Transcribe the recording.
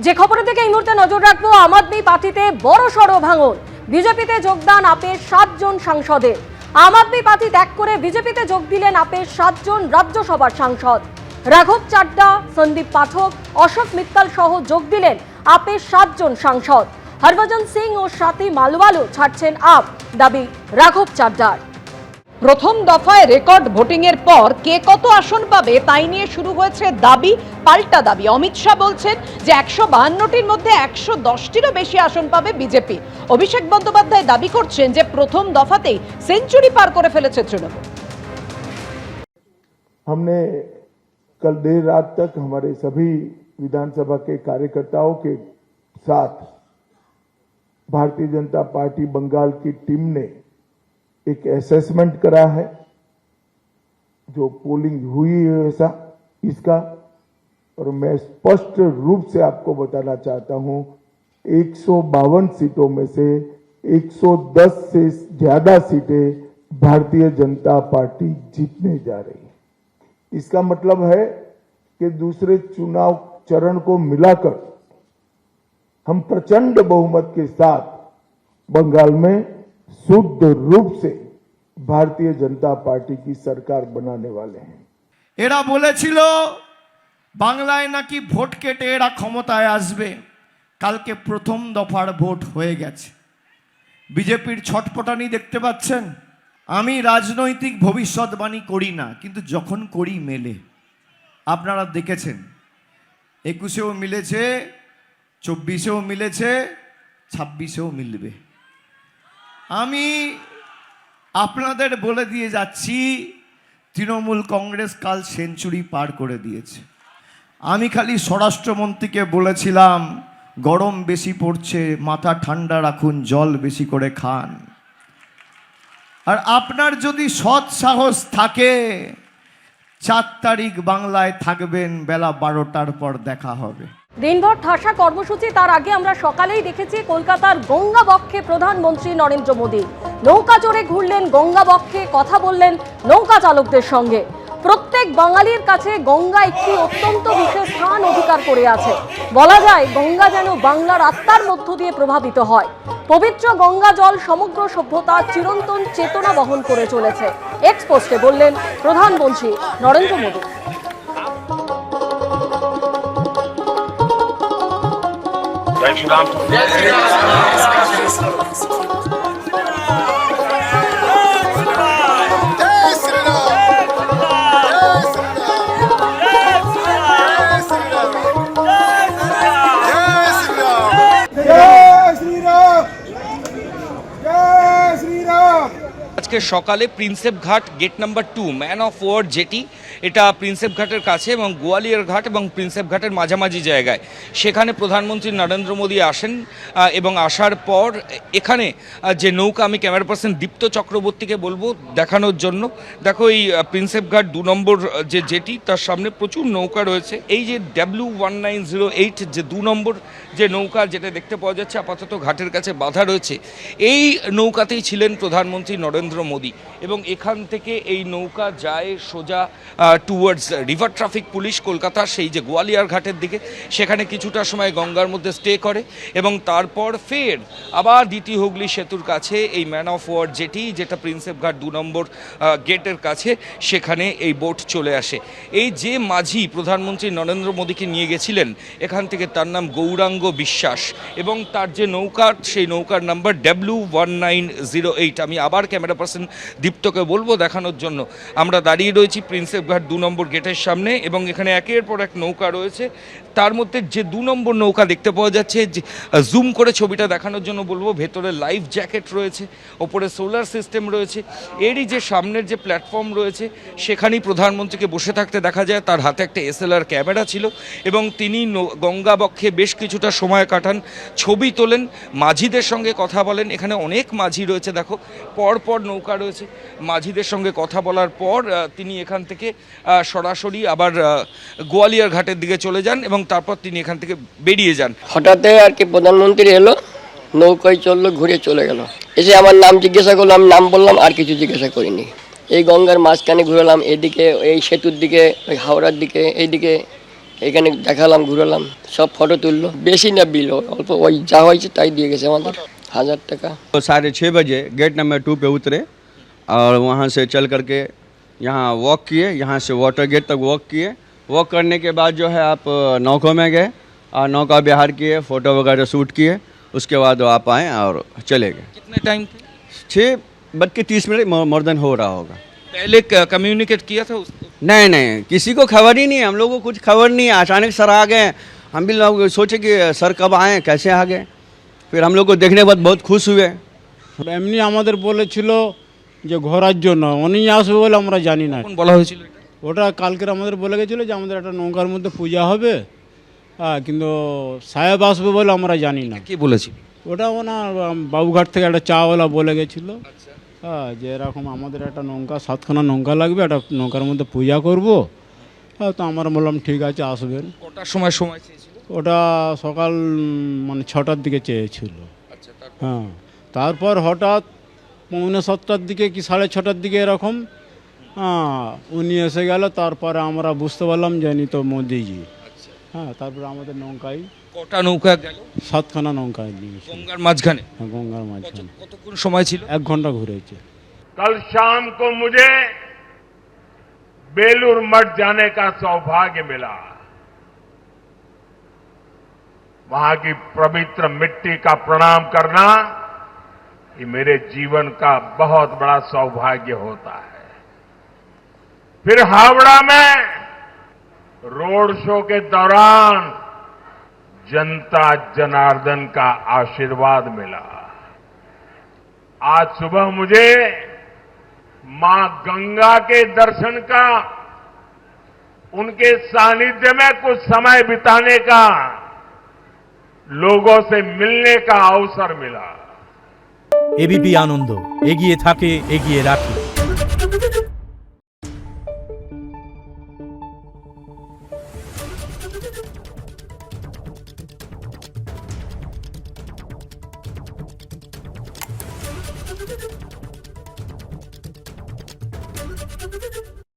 যে খবরের দিকে এই মুহূর্তে নজর রাখবো, আম আদমি পার্টিতে বড়সড় ভাঙন। বিজেপিতে যোগদান আপের 7 জন সাংসদের। আম আদমি পার্টি ত্যাগ করে বিজেপিতে যোগ দিলেন আপের 7 জন রাজ্যসভার সাংসদ। রাঘব চাড্ডা, সন্দীপ পাঠক, অশোক মিত্তাল সহ যোগ দিলেন আপের 7 জন সাংসদ। হরভজন সিং ও সাথী মালওয়ালও ছাড়ছেন আপ, দাবি রাঘব চাড্ডার। প্রথম দফায় রেকর্ড ভোটিং এর পর কে কত আসন পাবে তাই নিয়ে শুরু হয়েছে দাবি পাল্টা দাবি। অমিত শাহ বলছেন যে 152টির মধ্যে 110টিরও বেশি আসন পাবে বিজেপি। অভিষেক বন্দ্যোপাধ্যায় দাবি করছেন যে প্রথম দফাতেই সেঞ্চুরি পার করে ফেলেছে তৃণমূল। हमने कल देर रात तक हमारे सभी विधानसभा के कार्यकर्ताओं के साथ भारतीय जनता पार्टी बंगाल की टीम ने एक असेसमेंट करा है, जो पोलिंग हुई है ऐसा इसका, और मैं स्पष्ट रूप से आपको बताना चाहता हूं 152 सीटों में से 110 से ज्यादा सीटें भारतीय जनता पार्टी जीतने जा रही है। इसका मतलब है कि दूसरे चुनाव चरण को मिलाकर हम प्रचंड बहुमत के साथ बंगाल में शुद्ध रूप से भारतीय जनता पार्टी की सरकार बनाने वाले हैं। এরা বলেছিল বাংলায় নাকি ভোট কেটে এরা ক্ষমতায় আসবে। কালকে প্রথম দফার ভোট হয়ে গেছে। বিজেপির ছটপটানি দেখতে পাচ্ছেন। আমি রাজনৈতিক ভবিষ্যৎবাণী করি না, কিন্তু যখন করি মেলে। আপনারা দেখেছেন 21এও মিলেছে, 24এও মিলেছে, 26এও মিলবে। আমি আপনাদের বলে দিয়ে যাচ্ছি, তৃণমূল কংগ্রেস কাল সেঞ্চুরি পার করে দিয়েছে। আমি খালি স্বরাষ্ট্রমন্ত্রীকে বলেছিলাম গরম বেশি পড়ছে, মাথা ঠান্ডা রাখুন, জল বেশি করে খান। আর আপনার যদি সৎ সাহস থাকে 4 তারিখ বাংলায় থাকবেন, বেলা 12টার পর দেখা হবে। দিনভর ঠাসা কর্মসূচি, তার আগে আমরা সকালেই দেখেছি কলকাতার গঙ্গা বক্ষে প্রধানমন্ত্রী নরেন্দ্র মোদী নৌকা চড়ে ঘুরলেন, গঙ্গা বক্ষে কথা বললেন নৌকা চালকদের সঙ্গে। প্রত্যেক বাঙালির কাছে গঙ্গা একটি অত্যন্ত বিশেষ স্থান অধিকার করে আছে। বলা যায় গঙ্গা যেন বাংলার আত্মার মধ্য দিয়ে প্রভাবিত হয়। পবিত্র গঙ্গা জল সমগ্র সভ্যতার চিরন্তন চেতনা বহন করে চলেছে, এক্সপোস্টে বললেন প্রধানমন্ত্রী নরেন্দ্র মোদী। जय श्री राम। जय श्री राम। আজকে সকালে Prinsep Ghat gate number 2 man of war jetty, এটা প্রিন্সেপ ঘাটের কাছে এবং গোয়ালিয়র ঘাট এবং প্রিন্সেপ ঘাটের মাঝামাঝি জায়গায়, সেখানে প্রধানমন্ত্রী নরেন্দ্র মোদী আসেন এবং আসার পর এখানে যে নৌকা, আমি ক্যামেরা পার্সন দীপ্ত চক্রবর্তীকে বলবো দেখানোর জন্য। দেখো এই প্রিন্সেপ ঘাট 2 নম্বর যে জেটি, তার সামনে প্রচুর নৌকা রয়েছে। এই যে W1908 যে 2 নম্বর যে নৌকা, যেটা দেখতে পাওয়া যাচ্ছে আপাতত ঘাটের কাছে বাঁধা রয়েছে, এই নৌকাতেই ছিলেন প্রধানমন্ত্রী নরেন্দ্র মোদী। এবং এখান থেকে এই নৌকা যায় সোজা towards river traffic police Kolkata, সেই যে গোয়ালিয়র ঘাটের দিকে। সেখানে কিছুটা সময় গঙ্গার মধ্যে স্টে করে এবং তারপর ফের আবার দ্বিতীয় হুগলি সেতুর কাছে এই ম্যান অফ ওয়ার জেটি, যেটা প্রিন্সেপ ঘাট 2 নম্বর গেটের কাছে, সেখানে এই বোট চলে আসে। এই যে মাঝি প্রধানমন্ত্রী নরেন্দ্র মোদীকে নিয়ে গেছিলেন এখান থেকে, তার নাম গৌরাঙ্গ বিশ্বাস, এবং তার যে নৌকা, সেই নৌকার নাম্বার W1908। আমি আবার ক্যামেরা পার্সন দীপ্তকে বলবো দেখানোর জন্য। আমরা দাঁড়িয়ে রয়েছি প্রিন্সেপ ঘাট 2 নম্বর গেটের সামনে এবং এখানে একের পর এক নৌকা রয়েছে। তার মধ্যে যে 2 নম্বর নৌকা দেখতে পাওয়া যাচ্ছে, যে জুম করে ছবিটা দেখানোর জন্য বলবো, ভেতরে লাইফ জ্যাকেট রয়েছে, ওপরে সোলার সিস্টেম রয়েছে। এরই যে সামনের যে প্ল্যাটফর্ম রয়েছে, সেখানেই প্রধানমন্ত্রীকে বসে থাকতে দেখা যায়। তার হাতে একটা SLR ক্যামেরা ছিল এবং তিনি গঙ্গা বক্ষে বেশ কিছুটা সময় কাটান, ছবি তোলেন, মাঝিদের সঙ্গে কথা বলেন। এখানে অনেক মাঝি রয়েছে, দেখো পরপর নৌকা রয়েছে। মাঝিদের সঙ্গে কথা বলার পর তিনি এখান থেকে সরাসরি আবার গোয়ালিয়র ঘাটের দিকে চলে যান এবং তারপর তিনি এখান থেকে বেরিয়ে যান। হঠাৎ আর কি প্রধানমন্ত্রী এলো, নৌকায় চললো, ঘুরে চলে গেল। এসে আমার নাম জিজ্ঞাসা করলো, আমি নাম বললাম, আর কিছু জিজ্ঞাসা করিনি। এই গঙ্গার মাঝখানে ঘুরলাম, এদিকে এই সেতুর দিকে, ওই হাওড়ার দিকে, এইদিকে এখানে দেখালাম, ঘুরালাম, সব ফটো তুললো। বেশি না বিল, অল্প, ওই যা হয়েছে তাই দিয়ে গেছে আমাদের, 1000 টাকা। तो 6:30 बजे गेट नंबर 2 पे उतरे और वहाँ से चल करके यहाँ वॉक किए, यहाँ से वाटर गेट तक वॉक किए। वॉक करने के बाद जो है आप नौकों में गए और नौका विहार किए, फ़ोटो वगैरह शूट किए। उसके बाद आप आए और चले गए। कितने टाइम थे? 6:30 मोर देन हो रहा होगा। पहले कम्युनिकेट किया था उसको? नहीं, किसी को खबर ही नहीं है, हम लोगों को कुछ खबर नहीं है। अचानक सर आ गए, हम भी लोग सोचे कि सर कब आए, कैसे आ गए। फिर हम लोग को देखने के बाद बहुत खुश हुए। এমনি আমাদের বলেছিল যে ঘোরার জন্য, উনি আসবে বলে আমরা জানি না। কখন বলা হয়েছিল এটা? ওটা কালকের আমাদের বলে গেছিলো যে আমাদের একটা নৌকার মধ্যে পূজা হবে, হ্যাঁ, কিন্তু সাহেব আসবে বলে আমরা জানি না। কে বলেছিল? ওটা ওনার বাবুঘাট থেকে একটা চাওয়ালা বলে গেছিলো, হ্যাঁ, যে এরকম আমাদের একটা নৌকা, 7খানা নৌকা লাগবে, একটা নৌকার মধ্যে পূজা করব। হ্যাঁ, তো আমরা বললাম ঠিক আছে, আসবেন। কটার সময় চেয়েছিল? ওটা সকাল মানে 6টার দিকে চেয়েছিল। আচ্ছা, হ্যাঁ, তারপর হঠাৎ 6:45 দিকে কি 6:30 দিকে এরকম, হ্যাঁ, উনি এসে গেল। তারপরে আমরা বুঝতে পারলাম জানি তো মোদিজি। হ্যাঁ, তারপরে আমাদের নৌকায় কটা নৌকা গেল? 7খানা নৌকায় নিয়েছে, গঙ্গার মাঝখানে। গঙ্গার মাঝখানে। কতক্ষণ সময় ছিল? 1 ঘন্টা ঘুরেছে। कल शाम को मुझे बेलूर मठ जाने का सौभाग्य मिला। वहां की पवित्र मिट्टी का प्रणाम करना ये मेरे जीवन का बहुत बड़ा सौभाग्य होता है। फिर हावड़ा में रोड शो के दौरान जनता जनार्दन का आशीर्वाद मिला। आज सुबह मुझे मां गंगा के दर्शन का, उनके सानिध्य में कुछ समय बिताने का, लोगों से मिलने का अवसर मिला। এবিপি আনন্দ, এগিয়ে থাকে, এগিয়ে রাখে।